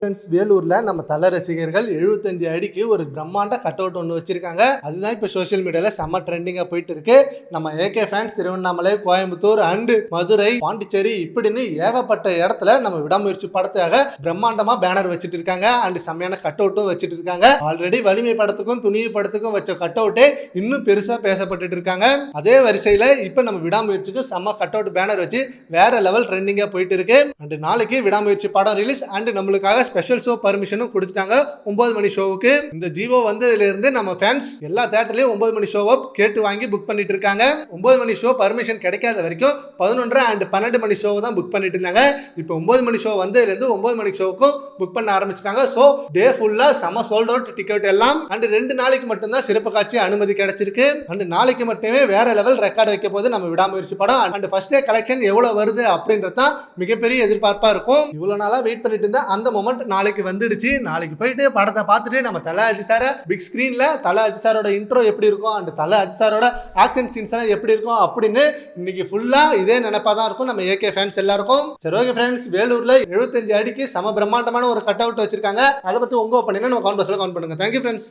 வேலூர்ல நம்ம தல ரசிகர்கள் 75 அடிக்கு ஒரு பிரம்மாண்ட கட் அவுட் ஒன்று வச்சிருக்காங்க. அதுதான் இப்ப சோசியல் மீடியால செம்ம ட்ரெண்டிங்கா போயிட்டு இருக்கு. நம்ம AK fans Tiruvannamalai, Coimbatore and Madurai, Pondicherry இப்படின்னு ஏகப்பட்ட இடத்துல நம்ம விடாமுயற்சி படத்துக்காக பிரம்மாண்டமா பேனர் வச்சுட்டு இருக்காங்க. அண்ட் செம்மையான கட் அவுட்டும் வச்சுட்டு இருக்காங்க. ஆல்ரெடி வலிமை படத்துக்கும் துணிவு படத்துக்கும் வச்ச கட் அவுட்டே இன்னும் பெருசா பேசப்பட்டு இருக்காங்க. அதே வரிசையில இப்ப நம்ம விடாமுயற்சிக்கு செம்ம கட் அவுட் பேனர் வச்சு வேற லெவல் ட்ரெண்டிங்கா போயிட்டு இருக்கு. அண்ட் நாளைக்கு விடாமுயற்சி படம் ரிலீஸ் அண்ட் நம்மளுக்காக ஸ்பெஷல் ஷோ பர்மிஷனும் கொடுத்துட்டாங்க 9 மணி ஷோவுக்கு. இந்த ஜியோ வந்ததுல இருந்து நம்ம ஃபேன்ஸ் எல்லா தியேட்டர்லயும் 9 மணி ஷோவை கேட்டு வாங்கி புக் பண்ணிட்டு இருக்காங்க. 9 மணி ஷோ பர்மிஷன் கிடைக்காத வரைக்கும் 11:30 அண்ட் 12 மணி ஷோவை தான் புக் பண்ணிட்டு இருந்தாங்க. இப்போ 9 மணி ஷோ வந்ததுல இருந்து 9 மணி ஷோவுக்கும் புக் பண்ண ஆரம்பிச்சிட்டாங்க. சோ டே ஃபுல்லா செம சோல்ட் அவுட் டிக்கெட் எல்லாம். அண்ட் 2 நாளைக்கு மட்டும் தான் சிறப்பு காட்சி அனுமதி கிடைச்சிருக்கு. அண்ட் நாளைக்கு மட்டுமே வேற லெவல் ரெக்கார்ட் வைக்க போது நம்ம விடாமுயற்சி படம். அண்ட் ஃபர்ஸ்ட் டே கலெக்ஷன் எவ்வளவு வருது அப்படின்றது தான் மிகப்பெரிய எதிர்பார்ப்பா இருக்கும். இவ்வளவு நாளா வெயிட் பண்ணிட்டு இருந்த அந்த மொமெண்ட் நாளைக்கு வந்துடுச்சு. நாளைக்கு போயிட்டு படத்தை பார்த்துட்டு நம்ம தல அஜித் சார பிக் ஸ்கிரீன்ல தல அஜித் சாரோட இன்ட்ரோ எப்படி இருக்கும் அண்ட் தல அஜித் சாரோட ஆக்ஷன் சீன்ஸ் எல்லாம் எப்படி இருக்கும் அப்படின்னு இன்னைக்கு ஃபுல்லா இதே நினைப்பா தான் இருக்கும் நம்ம ஏகே ஃபேன்ஸ் எல்லாருக்கும். சரி ஓகே ஃப்ரெண்ட்ஸ், வேலூர்ல 75 அடிக்கு சம பிரம்மாண்டமான ஒரு கட் அவுட் வச்சிருக்காங்க. அதை பத்தி உங்க ஒப்பீனியனை நம்ம கமெண்ட் பாக்ஸ்ல கமெண்ட் பண்ணுங்க. Thank you friends.